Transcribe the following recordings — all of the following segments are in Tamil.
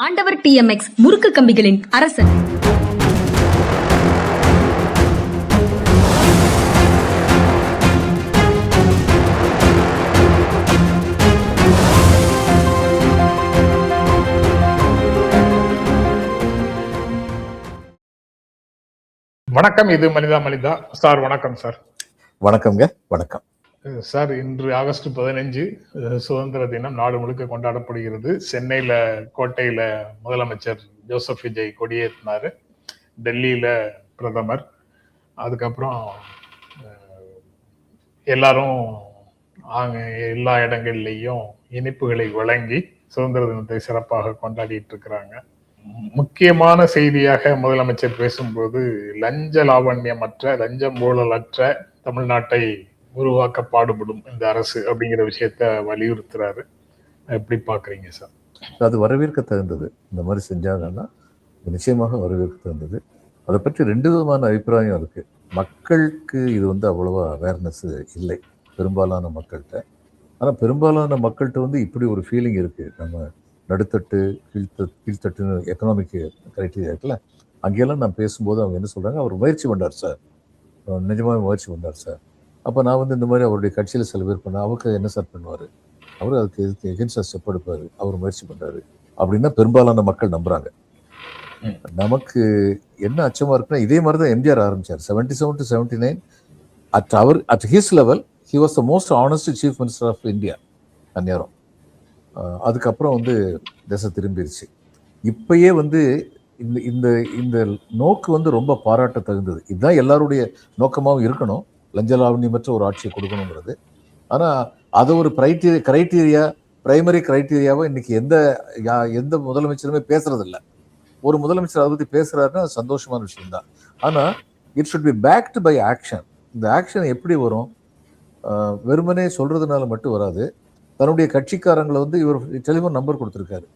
ஆண்டவர் TMX முறுக்கு கம்பிகளின் அரசன். வணக்கம். இது மனிதா மனிதா சார். வணக்கம் சார். வணக்கம்ங்க. வணக்கம் சார். இன்று ஆகஸ்ட் 15 சுதந்திர தினம் நாடு முழுக்க கொண்டாடப்படுகிறது. சென்னையில கோட்டையில முதலமைச்சர் ஜோசப் விஜய் கொடியேற்றினாரு. டெல்லியில பிரதமர், அதுக்கப்புறம் எல்லாரும் எல்லா இடங்கள்லையும் இனிப்புகளை வழங்கி சுதந்திர தினத்தை சிறப்பாக கொண்டாடிட்டு இருக்கிறாங்க. முக்கியமான செய்தியாக முதலமைச்சர் பேசும்போது லஞ்ச லாவண்யமற்ற, லஞ்சம் ஊழலற்ற தமிழ்நாட்டை உருவாக்க பாடுபடும் இந்த அரசு அப்படிங்கிற விஷயத்த வலியுறுத்துறாரு. எப்படி பாக்குறீங்க சார்? அது வரவேற்க தகுந்தது. இந்த மாதிரி செஞ்சாங்கன்னா நிச்சயமாக வரவேற்க தகுந்தது. அதை பற்றி ரெண்டு விதமான அபிப்பிராயம் இருக்கு. மக்களுக்கு இது அவ்வளவா அவேர்னஸ் இல்லை பெரும்பாலான மக்கள்கிட்ட. ஆனால் பெரும்பாலான மக்கள்கிட்ட இப்படி ஒரு ஃபீலிங் இருக்கு. நம்ம நடுத்தட்டு கீழ்த்தட்டுன்னு எக்கனாமிக் கிரைட்டீரியா இருக்குல்ல, அங்கெல்லாம் நான் பேசும்போது அவங்க என்ன சொல்றாங்க, அவர் முயற்சி பண்ணார் சார், நிஜமாக முயற்சி பண்ணார் சார். அப்போ நான் இந்த மாதிரி அவருடைய கட்சியில் சில பேர் பண்ண, அவருக்கு என்ன சார் பண்ணுவார், அவர் அதுக்கு எகென்ஸ்டாக ஸ்டெப் எடுப்பார், அவர் முயற்சி பண்ணுறாரு அப்படின்னா பெரும்பாலான மக்கள் நம்புறாங்க. நமக்கு என்ன அச்சமாக இருக்குன்னா, இதே மாதிரி தான் எம்ஜிஆர் ஆரம்பித்தார் 77 to 79. At his level he was the most honest chief minister of India அந்நேரம். அதுக்கப்புறம் திசை திரும்பிடுச்சு. இப்பயே இந்த இந்த இந்த நோக்கு ரொம்ப பாராட்ட தகுந்தது. இதுதான் எல்லாருடைய நோக்கமாகவும் இருக்கணும், லஞ்ச லாவண்யமற்ற ஒரு ஆட்சியை கொடுக்கணுங்கிறது. ஆனால் அதை ஒரு பிரைமரி கிரைட்டீரியாவை இன்னைக்கு எந்த முதலமைச்சருமே பேசுறதில்ல. ஒரு முதலமைச்சர் அதை பற்றி பேசுறாருன்னா அது சந்தோஷமான விஷயம்தான். ஆனால் it should be backed by action. இந்த ஆக்ஷன் எப்படி வரும்? வெறுமனே சொல்றதுனால மட்டும் வராது. தன்னுடைய கட்சிக்காரங்களை இவர் டெலிஃபோன் நம்பர் கொடுத்துருக்காரு,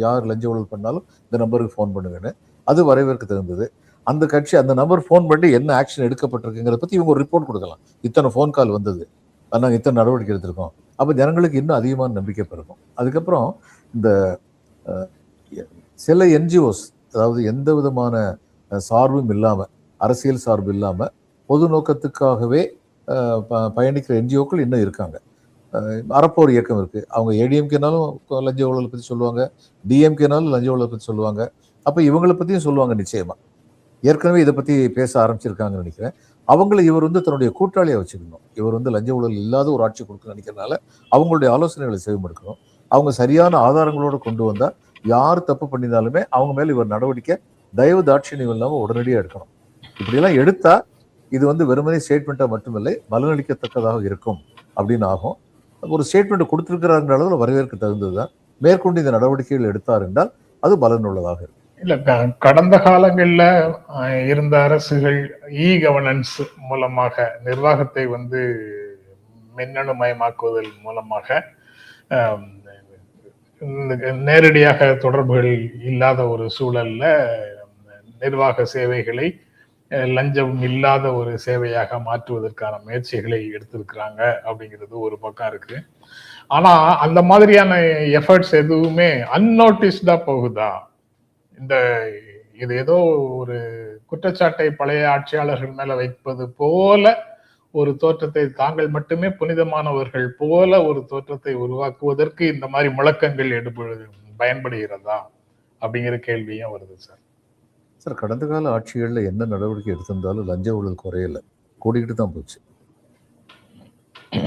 யார் லஞ்ச ஊழல் பண்ணாலும் இந்த நம்பருக்கு ஃபோன் பண்ணுங்கன்னு. அது வரவேற்க தகுந்தது. அந்த கட்சி அந்த நம்பர் ஃபோன் பண்ணி என்ன ஆக்ஷன் எடுக்கப்பட்டிருக்குங்கிறத பற்றி இவங்க ஒரு ரிப்போர்ட் கொடுக்கலாம். இத்தனை ஃபோன் கால் வந்தது, நாங்கள் இத்தனை நடவடிக்கை எடுத்திருக்கோம். அப்போ ஜனங்களுக்கு இன்னும் அதிகமான நம்பிக்கை பிறக்கும். அதுக்கப்புறம் இந்த சில என்ஜிஓஸ், அதாவது எந்த விதமான சார்பும் இல்லாமல், அரசியல் சார்பு இல்லாமல் பொது நோக்கத்துக்காகவே பயணிக்கிற என்ஜிஓக்கள் இன்னும் இருக்காங்க. அறப்போர் இயக்கம் இருக்குது. அவங்க ஏடிஎம்கேனாலும் லஞ்ச ஊழலை பற்றி சொல்லுவாங்க, டிஎம்கேனாலும் லஞ்ச ஊழலை பற்றி சொல்லுவாங்க. அப்போ இவங்களை பற்றியும் சொல்லுவாங்க. நிச்சயமாக ஏற்கனவே இதை பற்றி பேச ஆரம்பிச்சிருக்காங்கன்னு நினைக்கிறேன். அவங்களை இவர் தன்னுடைய கூட்டாளியை வச்சுக்கணும். இவர் லஞ்ச ஊழல் இல்லாத ஒரு ஆட்சி கொடுக்க நினைக்கிறதுனால அவங்களுடைய ஆலோசனைகளை செவிமடுக்கணும். அவங்க சரியான ஆதாரங்களோடு கொண்டு வந்தால் யார் தப்பு பண்ணினாலுமே அவங்க மேலே இவர் நடவடிக்கை தயவு தாட்சியம் இல்லாமல் உடனடியாக எடுக்கணும். இப்படியெல்லாம் எடுத்தா இது வெறுமனே ஸ்டேட்மெண்ட்டாக மட்டுமில்லை, பலனளிக்கத்தக்கதாக இருக்கும் அப்படின்னு ஆகும். ஒரு ஸ்டேட்மெண்ட் கொடுத்திருக்கிறார்கள் அளவில் வரவேற்க தகுந்தது தான். மேற்கொண்டு இந்த நடவடிக்கைகள் எடுத்தார் என்றால் அது பலனுள்ளதாக இருக்கும். இல்ல, கடந்த காலங்கள்ல இருந்த அரசுகள் கவர்னன்ஸ் மூலமாக நிர்வாகத்தை மின்னணு மயமாக்குவதன் மூலமாக நேரடியாக தொடர்புகள் இல்லாத ஒரு சூழல்ல நிர்வாக சேவைகளை லஞ்சம் இல்லாத ஒரு சேவையாக மாற்றுவதற்கான முயற்சிகளை எடுத்திருக்கிறாங்க அப்படிங்கிறது ஒரு பக்கம் இருக்கு. ஆனா அந்த மாதிரியான எஃபர்ட்ஸ் எதுவுமே அன்னோட்டிஸ்டா போகுதா? இது ஏதோ ஒரு குற்றச்சாட்டை பழைய ஆட்சியாளர்கள் மேல வைப்பது போல ஒரு தோற்றத்தை, தாங்கள் மட்டுமே புனிதமானவர்கள் போல ஒரு தோற்றத்தை உருவாக்குவதற்கு இந்த மாதிரி முழக்கங்கள் பயன்படுகிறதா அப்படிங்கிற கேள்வியும் வருது சார். சார், கடந்த கால ஆட்சிகளில் என்ன நடவடிக்கை எடுத்திருந்தாலும் லஞ்ச ஊழல் குறையல, கூடிக்கிட்டு தான் போச்சு.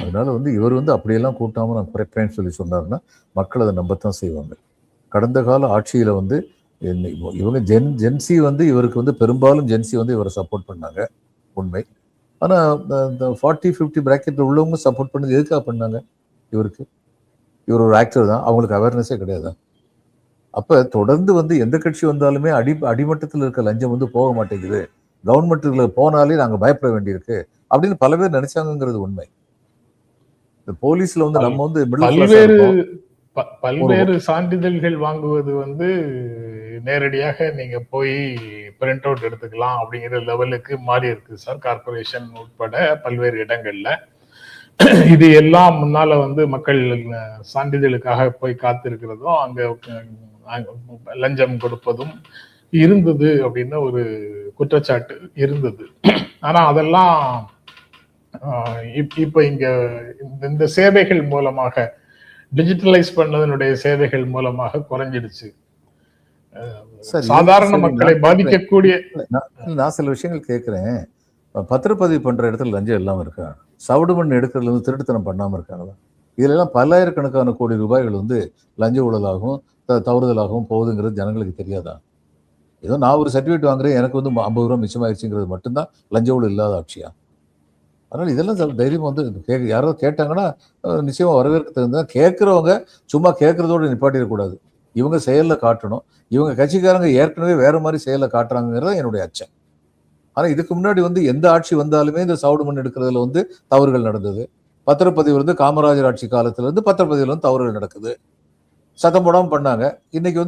அதனால இவர் அப்படியெல்லாம் கூட்டாமல் நான் குறைப்பேன்னு சொல்லி சொன்னார்னா மக்கள் அதை நம்பத்தான் செய்வாங்க. கடந்த கால ஆட்சியில் இவங்க ஜென்சி இவருக்கு பெரும்பாலும் ஜென்சி இவரை சப்போர்ட் பண்ணாங்க, உண்மை. ஆனால் இந்த 40-50 பிராக்கெட்டில் உள்ளவங்க சப்போர்ட் பண்ணது எதுக்காக பண்ணாங்க? இவர் ஒரு ஆக்டர் தான், அவங்களுக்கு அவேர்னஸே கிடையாது. அப்போ தொடர்ந்து எந்த கட்சி வந்தாலுமே அடிமட்டத்தில் இருக்க லஞ்சம் போக மாட்டேங்குது, கவர்மெண்ட்டுக்குள்ள போனாலே நாங்கள் பயப்பட வேண்டியிருக்கு அப்படின்னு பல பேர் நினைச்சாங்கிறது உண்மை. இந்த போலீஸ்ல நம்ம பல்வேறு சான்றிதழ்கள் வாங்குவது நேரடியாக நீங்க போய் பிரிண்ட் அவுட் எடுத்துக்கலாம் அப்படிங்கிற லெவலுக்கு மாறி இருக்கு சார். கார்பரேஷன் உட்பட பல்வேறு இடங்கள்ல இது எல்லாம் முன்னால மக்கள் சான்றிதழுக்காக போய் காத்திருக்கிறதும், அங்க லஞ்சம் கொடுப்பதும் இருந்தது அப்படின்னு ஒரு குற்றச்சாட்டு இருந்தது. ஆனா அதெல்லாம் இப்ப இங்க இந்த சேவைகள் மூலமாக, டிஜிட்டலைஸ் பண்ணதனுடைய சேவைகள் மூலமாக குறைஞ்சிடுச்சு. சாதாரண மக்களை பாதிக்கக்கூடிய நான் சில விஷயங்கள் கேட்கிறேன். பத்திரப்பதிவு பண்ற இடத்துல லஞ்சம் இல்லாம இருக்கா? சவுடு மண் எடுக்கிறதுல இருந்து திருட்டுத்தனம் பண்ணாம இருக்காங்களா? இதுல எல்லாம் பல்லாயிரக்கணக்கான கோடி ரூபாய்கள் லஞ்ச ஊழலாகவும் தவறுதலாகவும் போகுதுங்கிறது ஜனங்களுக்கு தெரியாதா? ஏதோ நான் ஒரு சர்டிஃபிகேட் வாங்குறேன், எனக்கு 50 ரூபா மிச்சமாயிருச்சுங்கிறது மட்டும்தான் லஞ்ச ஊழல் இல்லாத ஆட்சியா? அதனால இதெல்லாம் தைரியம் யாராவது கேட்டாங்கன்னா நிச்சயமா வரவேற்க தகுந்தா. கேட்கிறவங்க சும்மா கேட்கறதோடு நிப்பாட்டிடக்கூடாது. இவங்க செயலில் காட்டணும். இவங்க கட்சிக்காரங்க ஏற்கனவே வேற மாதிரி செயலில் காட்டுறாங்கிறத என்னுடைய அச்சம். ஆனா இதுக்கு முன்னாடி எந்த ஆட்சி வந்தாலுமே இந்த சவுடு மண் எடுக்கிறதுல தவறுகள் நடந்தது. பத்திரப்பதிவு காமராஜர் ஆட்சி காலத்துல பத்திரப்பதிவுல தவறுகள் நடக்குது. சத்தம் போடாமல் பண்ணாங்க. இன்னைக்கு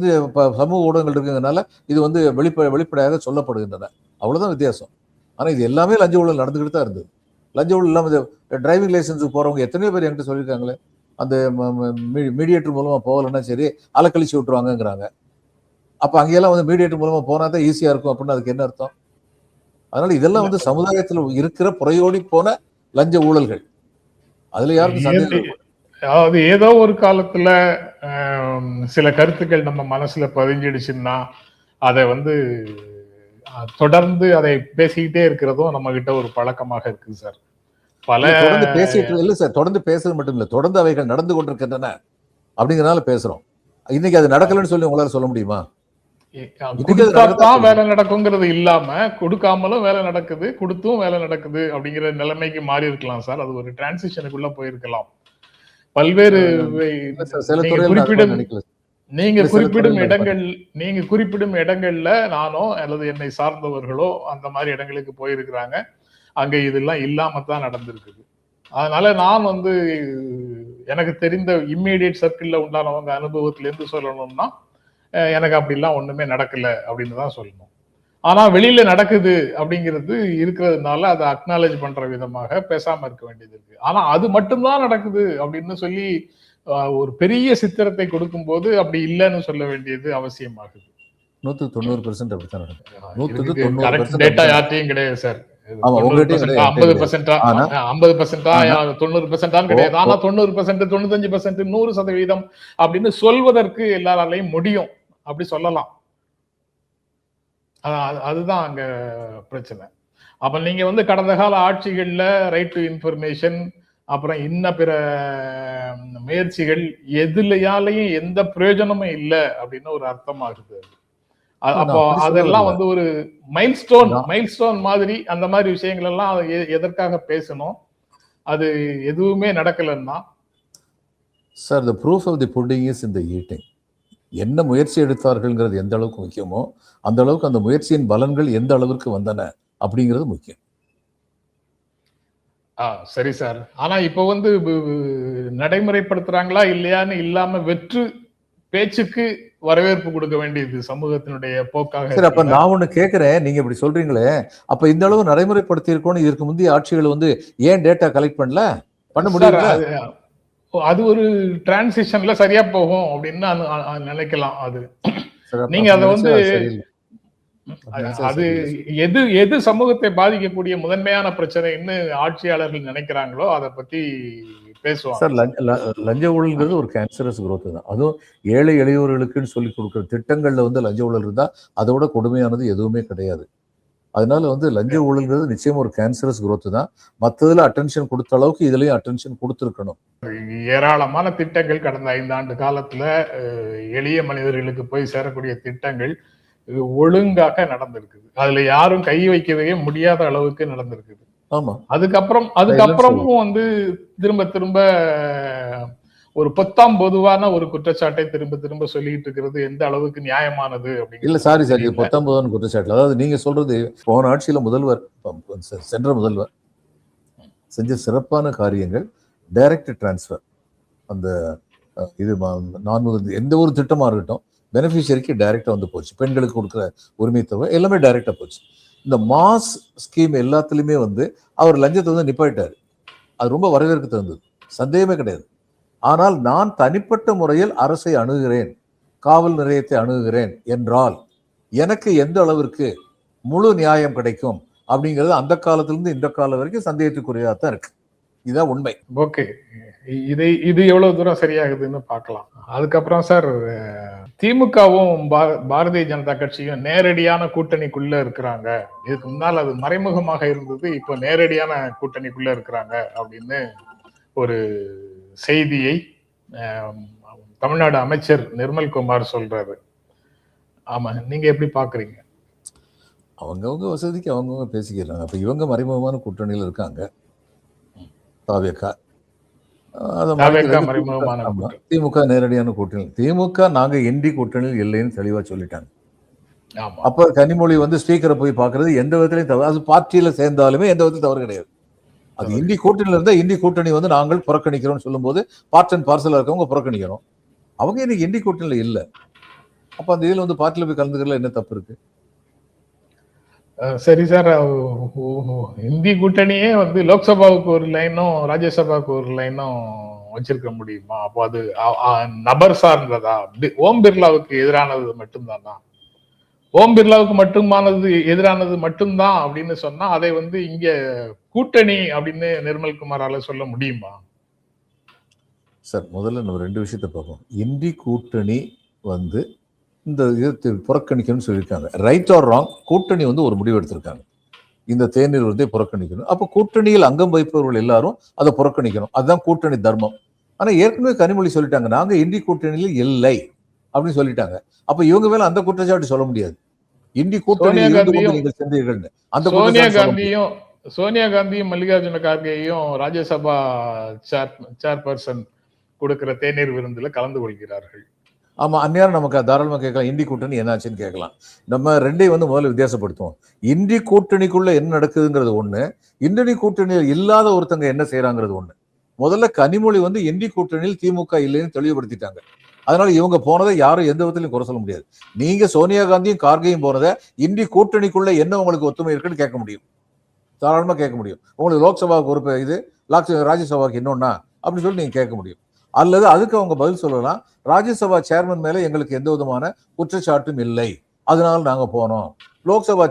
சமூக ஊடகங்கள் இருக்குங்கிறதுனால இது வெளிப்படையாக சொல்லப்படுகின்றன. அவ்வளவுதான் வித்தியாசம். ஆனா இது எல்லாமே லஞ்ச ஊழல் நடந்துகிட்டு தான் இருந்தது. லஞ்ச ஊழல் இல்லாமல் டிரைவிங் லைசன்ஸுக்கு போறவங்க எத்தனையோ பேர் என்கிட்ட சொல்லியிருக்காங்களே, அந்த மீடியேட்டர் மூலமா போகலன்னா சரி அலக்கழிச்சு விட்டுருவாங்கங்கிறாங்க. அப்ப அங்கெல்லாம் மீடியேட்டர் மூலமா போனா தான் ஈஸியா இருக்கும் அப்படின்னு அதுக்கு என்ன அர்த்தம்? அதனால இதெல்லாம் சமுதாயத்தில் இருக்கிற புறையோடி போன லஞ்ச ஊழல்கள். அதுல யாருக்கும் சந்தேகம். அதாவது ஏதோ ஒரு காலத்துல சில கருத்துக்கள் நம்ம மனசுல பதிஞ்சிடுச்சுன்னா அதை தொடர்ந்து அதை பேசிக்கிட்டே இருக்கிறதும் நம்ம கிட்ட ஒரு பழக்கமாக இருக்கு சார். தொடர்ந்து பேசிட்டு இல்ல சார், தொடர்ந்து பேசுறது மட்டும் இல்ல, தொடர்ந்து அவைகள் நடந்து கொண்டிருக்கின்றன அப்படிங்கறதுனால பேசுறோம். இன்னைக்கு அது நடக்கலன்னு சொல்லி உங்களால சொல்ல முடியுமா? கொடுத்தாதான் வேலை நடக்குங்கிறது இல்லாம கொடுக்காமலும் வேலை நடக்குது, கொடுத்தும் வேலை நடக்குது அப்படிங்கிற நிலைமைக்கு மாறி இருக்கலாம் சார். அது ஒரு டிரான்சிஷனுக்குள்ள போயிருக்கலாம். பல்வேறு நீங்க குறிப்பிடும் இடங்கள்ல நானோ அல்லது என்னை சார்ந்தவர்களோ அந்த மாதிரி இடங்களுக்கு போயிருக்கிறாங்க. அங்க இதெல்லாம் இல்லாமத்தான் நடந்திருக்குது. அதனால நான் எனக்கு தெரிந்த இம்மீடியட் சர்க்கிள்ல உண்டானவங்க அனுபவத்துல இருந்து சொல்லணும்னா எனக்கு அப்படிலாம் ஒண்ணுமே நடக்கல அப்படின்னு தான் சொல்லணும். ஆனா வெளியில நடக்குது அப்படிங்கிறது இருக்கிறதுனால அதை அக்னாலேஜ் பண்ற விதமாக பேசாம இருக்க வேண்டியது இருக்கு. ஆனா அது மட்டும்தான் நடக்குது அப்படின்னு சொல்லி ஒரு பெரிய சித்திரத்தை கொடுக்கும் போது அப்படி இல்லைன்னு சொல்ல வேண்டியது அவசியமாகுது. 190% அப்படித்தான் நடக்குது. டேட்டா யார்ட்டையும் கிடையாது சார். 50% 90% கிடையாது. ஆனா 90%, 95%, 100% அப்படின்னு சொல்வதற்கு எல்லாராலையும் முடியும், அப்படி சொல்லலாம். அதுதான் அங்க பிரச்சனை. அப்ப நீங்க கடந்த கால ஆட்சிகள்ல ரைட் டு இன்ஃபர்மேஷன் அப்புறம் இன்ன பிற முயற்சிகள் எதுலையாலையும் எந்த பிரயோஜனமும் இல்லை அப்படின்னு ஒரு அர்த்தமாகுது. அப்போ அதெல்லாம் ஒரு மைல்ஸ்டோன் மாதிரி அந்த மாதிரி விஷயங்கள் எல்லாம் எதற்காக பேசணும்? அது எதுவுமே நடக்கலன்னா sir, the proof of the pudding is in the eating. என்ன முயற்சி எடுத்தார்கள்ங்கிறது எந்த அளவுக்கு முக்கியமோ அந்த அளவுக்கு அந்த முயற்சியின் பலன்கள் எந்த அளவுக்கு வந்தன அப்படிங்கிறது முக்கியம். சரி சார். ஆனா இப்ப நடைமுறைப்படுத்துறாங்களா இல்லையான்னு இல்லாம வெற்று பேச்சுக்கு வரவேற்பு கொடுக்க வேண்டியது சமூகத்தினுடைய போக்காக. சரி, அப்ப நான் ஒண்ணு கேட்கிறேன், நீங்க இப்படி சொல்றீங்களே, அப்ப இந்த அளவு நடைமுறைப்படுத்தி இருக்கணும் இதற்கு முந்தைய ஆட்சிகள் ஏன் டேட்டா கலெக்ட் பண்ண முடியல? அது ஒரு டிரான்சிஷன்ல சரியா போகும் அப்படின்னு நினைக்கலாம். அது நீங்க அது எது சமூகத்தை பாதிக்கக்கூடிய முதன்மையான பிரச்சனைன்னு ஆட்சியாளர்கள் நினைக்கிறாங்களோ அதை பத்தி பேசுவாங்க. சார், லஞ்ச ஊழல்ங்கிறது ஒரு கேன்சரஸ் குரோத் தான். அதுவும் ஏழை எளியோர்களுக்குன்னு சொல்லி கொடுக்குற திட்டங்கள்ல லஞ்ச ஊழல் இருந்தா அதோட கொடுமையானது எதுவுமே கிடையாது. அதனால லஞ்ச ஊழல்ங்கிறது நிச்சயமா ஒரு கேன்சரஸ் குரோத் தான். மற்றதுல அட்டென்ஷன் கொடுத்த அளவுக்கு இதுலயும் அட்டென்ஷன் கொடுத்துருக்கணும். ஏராளமான திட்டங்கள் கடந்த 5 ஆண்டு காலத்துல எளிய மனிதர்களுக்கு போய் சேரக்கூடிய திட்டங்கள் ஒழுங்காக நடந்திருக்குது. அதுல யாரும் கை வைக்கவே முடியாத அளவுக்கு நடந்திருக்குது. ஆமா. அதுக்கப்புறமும் திரும்ப திரும்ப ஒரு பொதுவான ஒரு குற்றச்சாட்டை திரும்ப திரும்ப சொல்லிட்டு இருக்கிறது எந்த அளவுக்கு நியாயமானது அப்படின்னு இல்ல. சாரி, இது 19 குற்றச்சாட்டு. அதாவது நீங்க சொல்றது போன ஆட்சியில சென்ற முதல்வர் செஞ்ச சிறப்பான காரியங்கள் டைரக்ட் டிரான்ஸ்பர். அந்த இது எந்த ஒரு திட்டமா இருக்கட்டும் பெனிஃபிஷியரிக்கு டைரக்டா போச்சு. பெண்களுக்கு கொடுக்குற உரிமை தொகை எல்லாமே டைரக்டா போச்சு. இந்த மாஸ் ஸ்கீம் எல்லாத்துலயுமே அவர் லஞ்சத்தை நிப்பாட்டாரு. அது ரொம்ப வரவேற்க தகுந்தது, சந்தேகமே கிடையாது. ஆனால் நான் தனிப்பட்ட முறையில் அரசை அணுகிறேன், காவல் நிலையத்தை அணுகுகிறேன் என்றால் எனக்கு எந்த அளவிற்கு முழு நியாயம் கிடைக்கும் அப்படிங்கிறது அந்த காலத்திலிருந்து இந்த காலம் வரைக்கும் சந்தேகத்துக்குரியதா தான் இருக்கு. இதுதான் உண்மை. ஓகே, இது எவ்வளவு தூரம் சரியாகுதுன்னு பார்க்கலாம். அதுக்கப்புறம் சார், திமுகவும் பாரதிய ஜனதா கட்சியும் நேரடியான கூட்டணிக்குள்ள இருக்கிறாங்க. இதுக்கு முன்னால் அது மறைமுகமாக இருந்தது, இப்போ நேரடியான கூட்டணிக்குள்ள இருக்கிறாங்க அப்படின்னு ஒரு செய்தியை தமிழ்நாடு அமைச்சர் நிர்மல்குமார் சொல்றாரு. ஆமா, நீங்க எப்படி பாக்குறீங்க? அவங்கவுங்க வசதிக்கு அவங்கவுங்க பேசிக்கிறாங்க. அப்ப இவங்க மறைமுகமான கூட்டணியில் இருக்காங்க. தாவேகா திமுக நேரடியான கூட்டணி. திமுக நாங்க என்டி கூட்டணியில் இல்லைன்னு தெளிவா சொல்லிட்டாங்க. அப்ப கனிமொழி வந்து ஸ்பீக்கரை போய் பாக்குறது எந்த விதத்திலையும் தவறு. அது பார்ட்டியில சேர்ந்தாலுமே எந்த விதத்திலும் தவறு கிடையாது. அது இந்தி கூட்டணியில இருந்தா இந்தி கூட்டணி வந்து நாங்கள் புறக்கணிக்கிறோம் சொல்லும் போது பார்ட் அண்ட் பார்சலா இருக்கவங்க புறக்கணிக்கிறோம். அவங்க இன்னைக்கு இந்தி கூட்டணியில இல்ல. அப்ப அந்த இதுல வந்து பார்ட்டியில போய் கலந்துக்கிறதுல என்ன தப்பு இருக்கு? சரி சார், இந்தி கூட்டணியே வந்து லோக்சபாவுக்கு ஒரு லைனும் ராஜ்யசபாவுக்கு ஒரு லைனும் வச்சிருக்க முடியுமா? அப்போ அது நபர் சார்ந்ததா? ஓம் பிர்லாவுக்கு எதிரானது மட்டும்தானா? ஓம் பிர்லாவுக்கு எதிரானது மட்டும்தான் அப்படின்னு சொன்னா அதை வந்து இங்க கூட்டணி அப்படின்னு நிர்மல்குமாரால சொல்ல முடியுமா? சார், முதல்ல நம்ம ரெண்டு விஷயத்தை பார்ப்போம். இந்தி கூட்டணி வந்து இந்த இதை புறக்கணிக்கணும்னு சொல்லியிருக்காங்க. ரைட் ஆர் ராங், கூட்டணி வந்து ஒரு முடிவு எடுத்திருக்காங்க. இந்த தேநீர் விருதை புறக்கணிக்கணும். அப்போ கூட்டணியில் அங்கம் வைப்பவர்கள் எல்லாரும் அதை புறக்கணிக்கணும். அதுதான் கூட்டணி தர்மம். ஆனா ஏற்கனவே கனிமொழி சொல்லிட்டாங்க, நாங்க இந்தி கூட்டணியில் இல்லை அப்படின்னு சொல்லிட்டாங்க. அப்ப இவங்க மேல அந்த குற்றச்சாட்டு சொல்ல முடியாது. இந்தி கூட்டணி நீங்கள் சென்றீர்கள் அந்த சோனியா காந்தியும் மல்லிகார்ஜுன கார்கேயும் ராஜ்யசபா சேர்பர்சன் கொடுக்கிற தேநீர் விருந்துல கலந்து கொள்கிறார்கள். ஆமா, அந்நேரம் நமக்கு தாராளமாக கேட்கலாம், இந்தி கூட்டணி என்னாச்சுன்னு கேட்கலாம். நம்ம ரெண்டையும் வந்து முதல்ல வித்தியாசப்படுத்துவோம். இந்தி கூட்டணிக்குள்ள என்ன நடக்குதுங்கிறது ஒண்ணு, இந்தி கூட்டணியில் இல்லாத ஒருத்தங்க என்ன செய்யறாங்கிறது ஒண்ணு. முதல்ல கனிமொழி வந்து இந்தி கூட்டணியில் திமுக இல்லைன்னு தெளிவுபடுத்திட்டாங்க. அதனால இவங்க போனதை யாரும் எந்த விதத்திலையும் குறை சொல்ல முடியாது. நீங்க சோனியா காந்தியும் கார்கேயும் போனதை இந்தி கூட்டணிக்குள்ள என்ன உங்களுக்கு ஒத்துமை இருக்குன்னு கேட்க முடியும், தாராளமா கேட்க முடியும். உங்களுக்கு லோக்சபாவுக்கு ஒரு இது, ராஜ்யசபாவுக்கு இன்னொன்னா அப்படின்னு சொல்லி நீங்க கேட்க முடியும். அல்லது அதுக்கு அவங்க பதில் சொல்லலாம், ராஜ்யசபா சேர்மன் மேல எங்களுக்கு எந்த விதமான குற்றச்சாட்டும் இல்லை, அதனால நாங்க போனோம். லோக்சபா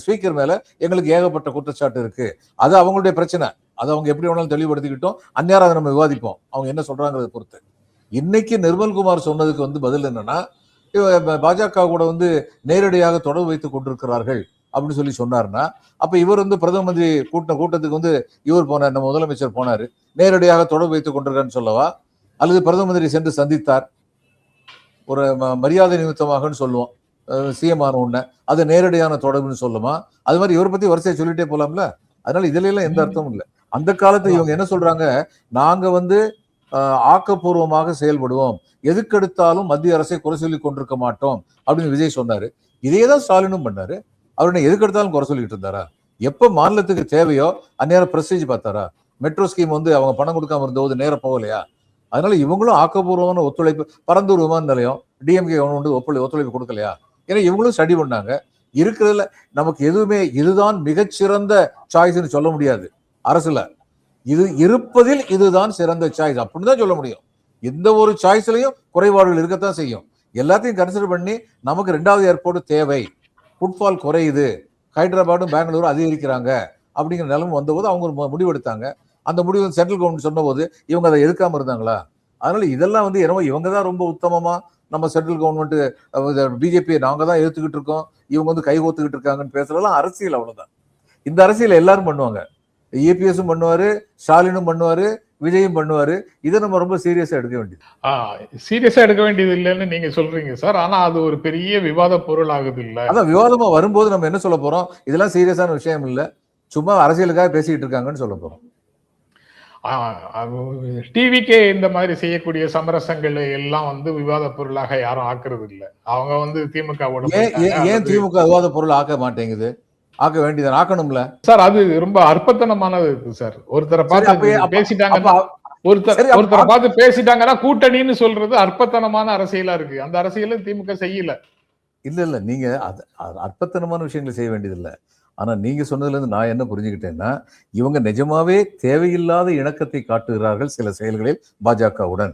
ஸ்பீக்கர் மேல எங்களுக்கு ஏகப்பட்ட குற்றச்சாட்டு இருக்கு, அது அவங்களுடைய பிரச்சனை, அதை அவங்க எப்படி வேணாலும் தெளிவுபடுத்திக்கிட்டோம். அந்நேரம் அதை நம்ம விவாதிப்போம், அவங்க என்ன சொல்றாங்கிறத பொறுத்து. இன்னைக்கு நிர்மல்குமார் சொன்னதுக்கு வந்து பதில் என்னன்னா, பாஜக கூட வந்து நேரடியாக தொடர்பு வைத்துக் கொண்டிருக்கிறார்கள் அப்படின்னு சொல்லி சொன்னாருன்னா, அப்ப இவர் வந்து பிரதம மந்திரி கூட்டத்துக்கு வந்து இவர் போனார், நம்ம முதலமைச்சர் போனாரு, நேரடியாக தொடர்பு வைத்துக் கொண்டிருக்கான்னு சொல்லவா? அல்லது பிரதம மந்திரி சென்று சந்தித்தார், ஒரு மரியாதை நிமித்தமாகன்னு சொல்லுவோம், சிஎம் ஆன உடனே அது நேரடியான தொடர்புன்னு சொல்லுமா? அது மாதிரி இவரை பத்தி வரிசையை சொல்லிட்டே போலாம்ல. அதனால இதுல எல்லாம் எந்த அர்த்தமும் இல்லை. அந்த காலத்துல இவங்க என்ன சொல்றாங்க, நாங்க வந்து ஆக்கப்பூர்வமாக செயல்படுவோம், எதுக்கெடுத்தாலும் மத்திய அரசை குறை சொல்லி கொண்டிருக்க மாட்டோம் அப்படின்னு விஜய் சொன்னாரு. இதேதான் ஸ்டாலினும் பண்ணாரு. அவருடைய எதுக்கெடுத்தாலும் குறை சொல்லிட்டு இருந்தாரா? எப்ப மாநிலத்துக்கு தேவையோ அந்நேரம் பிரஸ்டீஜ் பார்த்தாரா? மெட்ரோ ஸ்கீம் வந்து அவங்க பணம் கொடுக்காம இருந்தபோது நேரம் போகலையா? அதனால இவங்களும் ஆக்கப்பூர்வமான ஒத்துழைப்பு, பரந்தூர் விமான நிலையம் டிஎம்கே ஒத்துழைப்பு கொடுக்கலையா? ஏன்னா இவங்களும் ஸ்டடி பண்ணாங்க. இருக்கிறதுல நமக்கு எதுவுமே இதுதான் மிகச்சிறந்த சாய்ஸ்ன்னு சொல்ல முடியாது. அரசுல இது இருப்பதில் இதுதான் சிறந்த சாய்ஸ் அப்படின்னு தான் சொல்ல முடியும். எந்த ஒரு சாய்ஸ்லயும் குறைபாடுகள் இருக்கத்தான் செய்யும். எல்லாத்தையும் கன்சிடர் பண்ணி நமக்கு 2வது ஏர்போர்ட் தேவை, ஃபுட்ஃபால் குறையுது, ஹைதராபாடும் பெங்களூரும் அதிகரிக்கிறாங்க அப்படிங்கிற நிலைமை வந்தபோது அவங்க ஒரு முடிவு எடுத்தாங்க. அந்த முடிவு சென்ட்ரல் கவர்மெண்ட் சொன்ன போது இவங்க அதை எதுக்காம இருந்தாங்களா? அதனால இதெல்லாம் வந்து என்னமோ இவங்க தான் ரொம்ப உத்தமமா, நம்ம சென்ட்ரல் கவர்மெண்ட் பிஜேபியை நாங்க தான் எடுத்துக்கிட்டு இருக்கோம், இவங்க வந்து கை கோத்துக்கிட்டு இருக்காங்கன்னு பேசுறதெல்லாம் அரசியல். அவ்வளவுதான். இந்த அரசியல் எல்லாரும் பண்ணுவாங்க. ஏபிஎஸும் பண்ணுவாரு, ஸ்டாலினும் பண்ணுவாரு, விஜயும் பண்ணுவாரு. இதை நம்ம ரொம்ப சீரியஸா எடுக்க வேண்டியது இல்லைன்னு நீங்க சொல்றீங்க சார். ஆனா அது ஒரு பெரிய விவாத பொருள் ஆகுது இல்ல? அதான் விவாதமா வரும்போது நம்ம என்ன சொல்ல போறோம், இதெல்லாம் சீரியஸான விஷயம் இல்ல, சும்மா அரசியலுக்காக பேசிக்கிட்டு இருக்காங்கன்னு சொல்ல போறோம். டிவிக்கே இந்த மாதிரி செய்யக்கூடிய சமரசங்களை எல்லாம் வந்து விவாத பொருளாக யாரும் ஆக்குறது இல்ல. அவங்க வந்து திமுக ஏன் திமுக விவாத பொருள் ஆக்க மாட்டேங்குது? ஆக்க வேண்டியது ஆக்கணும்ல சார். அது ரொம்ப அற்பத்தனமானது இருக்கு சார். ஒருத்தரை பார்த்து பேசிட்டாங்கன்னா கூட்டணின்னு சொல்றது அற்பத்தனமான அரசியலா இருக்கு. அந்த அரசியல திமுக செய்யல. இல்ல நீங்க அற்பத்தனமான விஷயங்களை செய்ய வேண்டியது இல்ல. ஆனா நீங்க சொன்னதுல இருந்து நான் என்ன புரிஞ்சுக்கிட்டேன்னா, இவங்க நிஜமாவே தேவையில்லாத இணக்கத்தை காட்டுகிறார்கள் சில செயல்களில் பாஜகவுடன்.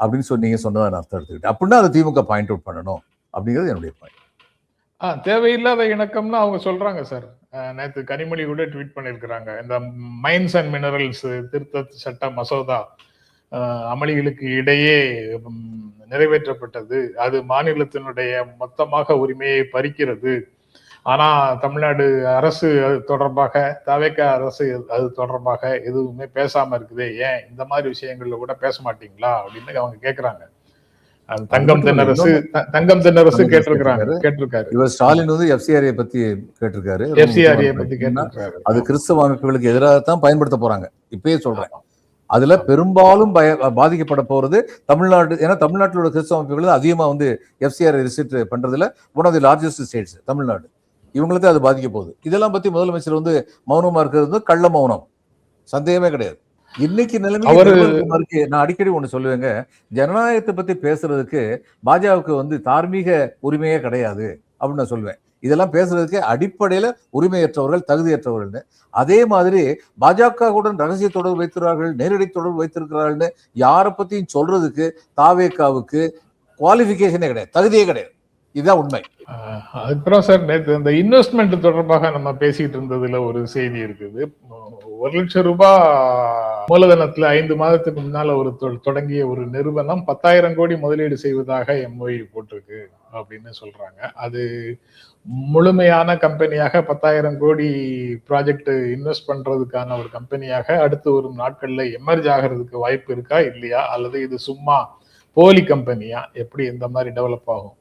அப்படின்னு சொல்லி நீங்க சொன்னதா நான் அர்த்தம் எடுத்துக்கிட்டேன். அப்படின்னா அதை திமுக பாயிண்ட் அவுட் பண்ணணும் அப்படிங்கிறது என்னுடைய பாயிண்ட். தேவையில்லாத இணக்கம்னு அவங்க சொல்றாங்க சார். நேத்து கனிமொழி கூட ட்வீட் பண்ணிருக்கிறாங்க. இந்த மைன்ஸ் அண்ட் மினரல்ஸ் திருத்த சட்ட மசோதா அமளிகளுக்கு இடையே நிறைவேற்றப்பட்டது. அது மாநிலத்தினுடைய மொத்தமாக உரிமையை பறிக்கிறது. ஆனா தமிழ்நாடு அரசு அது தொடர்பாக, தவேக அரசு அது தொடர்பாக எதுவுமே பேசாம இருக்குது. ஏன் இந்த மாதிரி விஷயங்கள்ல கூட பேச மாட்டீங்களா அப்படின்னு அவங்க கேக்குறாங்க. தங்கம் தென்னரசு கேட்டிருக்காரு. இவர் ஸ்டாலின் வந்து எஃப்சிஆர்ஏ பத்தி கேட்டிருக்காரு. அது கிறிஸ்தவ அமைப்புகளுக்கு எதிராகத்தான் பயன்படுத்த போறாங்க. இப்பயே சொல்றேன். அதுல பெரும்பாலும் பாதிக்கப்பட போறது தமிழ்நாடு. ஏன்னா தமிழ்நாட்டில் உள்ள கிறிஸ்தவ அமைப்புகள் அதிகமா வந்து எஃப்சிஆர்ஏ ரிசிட் பண்றதுல one of the largest states Tamil Nadu. இவங்களுக்கு அது பாதிக்க போகுது. இதெல்லாம் பத்தி முதலமைச்சர் வந்து மௌனமா இருக்கிறது கள்ள மௌனம், சந்தேகமே கிடையாது. இன்னைக்கு நிலைமைக்கு நான் அடிக்கடி ஒண்ணு சொல்லுவேங்க, ஜனநாயகத்தை பத்தி பேசுறதுக்கு பாஜகவுக்கு வந்து தார்மீக உரிமையே கிடையாது அப்படின்னு நான் சொல்லுவேன். இதெல்லாம் பேசுறதுக்கு அடிப்படையில உரிமையற்றவர்கள், தகுதியற்றவர்கள். அதே மாதிரி பாஜகவுடன் ரகசிய தொடர்பு வைத்திருக்கிறார்கள், நேரடி தொடர்பு வைத்திருக்கிறார்கள்னு யாரை பத்தியும் சொல்றதுக்கு தாவேகாவுக்கு குவாலிபிகேஷனே கிடையாது, தகுதியே கிடையாது. இதுதான் உண்மை. அதுக்கப்புறம் சார், நேற்று இந்த இன்வெஸ்ட்மெண்ட் தொடர்பாக நம்ம பேசிட்டு இருந்ததுல ஒரு செய்தி இருக்குது. 1 லட்சம் ரூபாய் மூலதனத்துல 5 மாதத்துக்கு முன்னால ஒரு தொடங்கிய ஒரு நிறுவனம் 10,000 கோடி முதலீடு செய்வதாக MOU போட்டிருக்கு அப்படின்னு சொல்றாங்க. அது முழுமையான கம்பெனியாக 10,000 கோடி ப்ராஜெக்ட் இன்வெஸ்ட் பண்றதுக்கான ஒரு கம்பெனியாக அடுத்து வரும் நாட்கள்ல எமர்ஜ் ஆகிறதுக்கு வாய்ப்பு இருக்கா இல்லையா, அல்லது இது சும்மா போலி கம்பெனியா, எப்படி இந்த மாதிரி டெவலப் ஆகும்?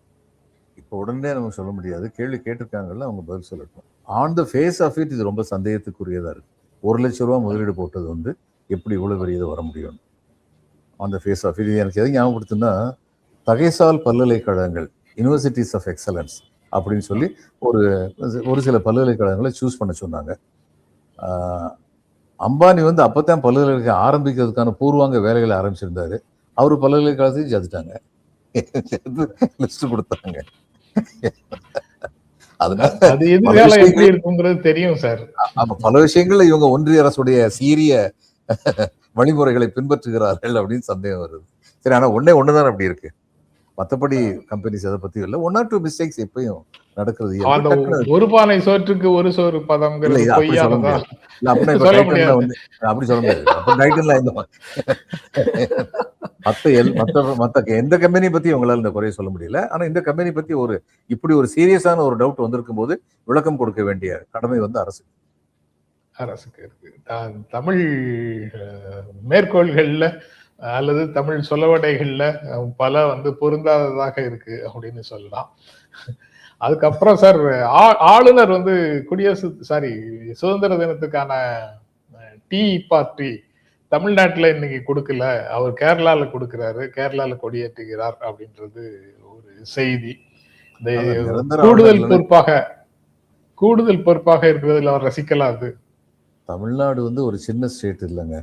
இப்போ உடனே நம்ம சொல்ல முடியாது. கேள்வி கேட்டிருக்காங்கல்ல, அவங்க பதில் சொல்லட்டும். On the face of it இது ரொம்ப சந்தேகத்துக்குரியதா இருக்கு. 1 லட்சம் ரூபா முதலீடு போட்டது வந்து எப்படி இவ்வளவு பெரியது வர முடியும்? On the face of it எனக்கு எது ஞாபகப்படுத்துன்னா, தகைசால் பல்கலைக்கழகங்கள், யூனிவர்சிட்டிஸ் ஆஃப் எக்ஸலன்ஸ் அப்படின்னு சொல்லி ஒரு சில பல்கலைக்கழகங்களை சூஸ் பண்ண சொன்னாங்க. அம்பானி வந்து அப்பதான் பல்கலைக்கழகம் ஆரம்பிக்கிறதுக்கான பூர்வாங்க வேலைகளை ஆரம்பிச்சிருந்தாரு. அவரு பல்கலைக்கழகத்தையும் சேர்த்துட்டாங்க, லிஸ்ட் கொடுத்தாங்க. தெரியும் சார். பல விஷயங்கள்ல இவங்க ஒன்றிய அரசுடைய சீரிய வழிமுறைகளை பின்பற்றுகிறார்கள் அப்படின்னு சந்தேகம் வருது. சரி, ஆனா ஒண்ணுதான் அப்படி இருக்கு. மற்றபடி கம்பெனிஸ் அதை பத்தி இல்ல. 1 or 2 மிஸ்டேக்ஸ் எப்பயும் நடக்கிறது. ஒரு பானை சோற்றுக்கு ஒரு சோறு பதம் அப்படி சொல்ல முடியாது. மத்த எந்த கம்பெனி பத்தி உங்களால இந்த குறைய சொல்ல முடியல. ஆனா இந்த கம்பெனி பத்தி இப்படி ஒரு சீரியஸான ஒரு டவுட் வந்திருக்கும் போது விளக்கம் கொடுக்க வேண்டிய கடமை வந்து அரசுக்கு இருக்கு. தமிழ் மேற்கோள்கள்ல அல்லது தமிழ் சொலவடைகள்ல பல வந்து பொருந்தாததாக இருக்கு அப்படின்னு சொல்லலாம். அதுக்கப்புறம் சார், ஆளுநர் வந்து சுதந்திர தினத்துக்கான டீ பார்ட்டி தமிழ்நாட்டுல இன்னைக்கு கொடுக்கல, அவர் கேரளால கொடுக்கிறாரு, கேரளால கொடியேற்றுகிறார் அப்படின்றது ஒரு செய்தி. இந்த கூடுதல் பொறுப்பாக இருக்கிறதுல அவர் ரசிக்கலாது. தமிழ்நாடு வந்து ஒரு சின்ன ஸ்டேட் இல்லைங்க,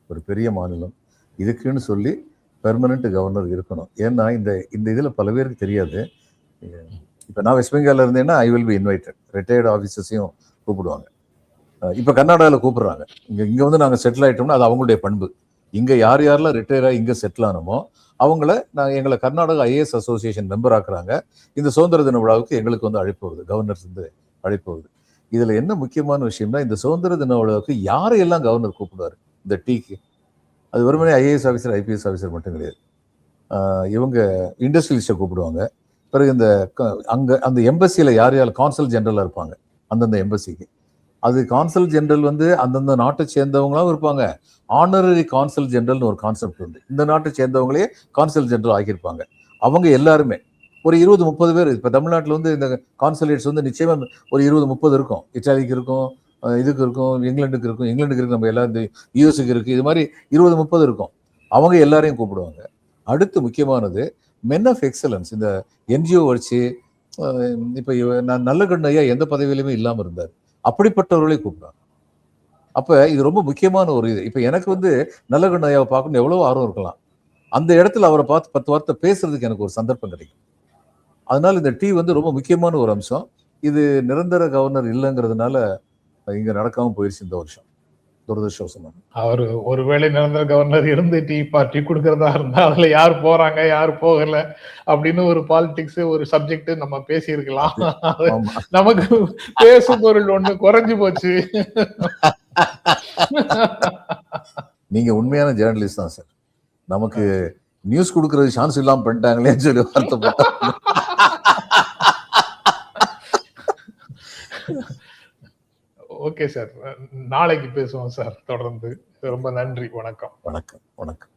ஒரு பெரிய மாநிலம். இதுக்குன்னு சொல்லி பெர்மனன்ட் கவர்னர் இருக்கணும். ஏன்னா இந்த இதுல பல பேருக்கு தெரியாது. இப்போ நான் வெஸ்ட் பெங்கால்ல இருந்தேன்னா I will be invited. Retired ஆஃபீஸர்ஸையும் கூப்பிடுவாங்க. இப்போ கர்நாடகாவில் கூப்பிடுறாங்க. இங்கே வந்து நாங்கள் செட்டில் ஆகிட்டோம்னா அது அவங்களுடைய பண்பு. இங்கே யாரெல்லாம் ரிட்டையர் ஆகி இங்கே செட்டில் ஆனமோ எங்களை கர்நாடகா IAS அசோசியேஷன் மெம்பர் ஆக்குறாங்க. இந்த சுதந்திர தின விழாவுக்கு எங்களுக்கு வந்து அழைப்பு வருது, கவர்னர் வந்து அழைப்பு வருது. இதில் என்ன முக்கியமான விஷயம்னா, இந்த சுதந்திர தின விழாவுக்கு யாரையெல்லாம் கவர்னர் கூப்பிடுவார் இந்த டீக்கு? அது வெறுமனே IAS ஆஃபீஸர் IPS ஆஃபீஸர் மட்டும் கிடையாது. இவங்க இண்டஸ்ட்ரியலிஸ்ட்டை கூப்பிடுவாங்க. பிறகு அந்த எம்பசியில் யார் கான்சல் ஜெனரலாக இருப்பாங்க அந்தந்த எம்பசிக்கு. அது கான்சல் ஜெனரல் வந்து அந்தந்த நாட்டை சேர்ந்தவங்களாவும் இருப்பாங்க. ஆனரரி கான்சல் ஜெனரல்னு ஒரு கான்செப்ட் உண்டு. இந்த நாட்டை சேர்ந்தவங்களே கான்சல் ஜெனரல் ஆகியிருப்பாங்க. அவங்க எல்லாருமே ஒரு 20-30 பேர். இப்போ தமிழ்நாட்டில் வந்து இந்த கான்சுலேட்ஸ் வந்து நிச்சயமா ஒரு 20-30 இருக்கும். இத்தாலிக்கு இருக்கும், இதுக்கு இருக்கும், இங்கிலாந்துக்கு இருக்கு, நம்ம எல்லாம் இந்த யூஎஸ்க்கு இருக்கு. இது மாதிரி 20-30 இருக்கும். அவங்க எல்லாரையும் கூப்பிடுவாங்க. அடுத்து முக்கியமானது மென் ஆஃப் எக்ஸலன்ஸ். இந்த NGO வச்சு இப்போ நான் நல்லகண்ணு ஐயா எந்த பதவியிலுமே இல்லாமல் இருந்தார். அப்படிப்பட்டவர்களே கூப்பிடுவாங்க. அப்போ இது ரொம்ப முக்கியமான ஒரு இது. இப்போ எனக்கு வந்து நல்லகண்ணு ஐயாவை பார்க்கணும் எவ்வளோ ஆர்வம் இருக்கலாம். அந்த இடத்துல அவரை பார்த்து 10 வார்த்தை பேசுறதுக்கு எனக்கு ஒரு சந்தர்ப்பம் கிடைக்கும். அதனால இந்த டீ வந்து ரொம்ப முக்கியமான ஒரு அம்சம். இது நிரந்தர கவர்னர் இல்லைங்கிறதுனால இங்கே நடக்காமல் போயிடுச்சு இந்த வருஷம். துரதிருஷ்டவசமாக. அவரு ஒருவேளை நிரந்தர கவர்னர் இருந்து டீ பார்ட்டி கொடுக்கறதா இருந்தா அதுல யார் போறாங்க யார் போகல அப்படின்னு ஒரு பாலிடிக்ஸ் ஒரு சப்ஜெக்ட் நம்ம பேசியிருக்கலாம். ஆமா. நமக்கு பேசும் பொருள் ஒண்ணு குறைஞ்சு போச்சு. நீங்க உண்மையான ஜேர்னலிஸ்ட் தான் சார். நமக்கு நியூஸ் கொடுக்கறது சான்ஸ் இல்லாம பண்ணிட்டாங்களேன்னு சொல்லி வருத்தப்பட்டா. ஓகே சார், நாளைக்கு பேசுவோம் சார் தொடர்ந்து. ரொம்ப நன்றி, வணக்கம். வணக்கம்.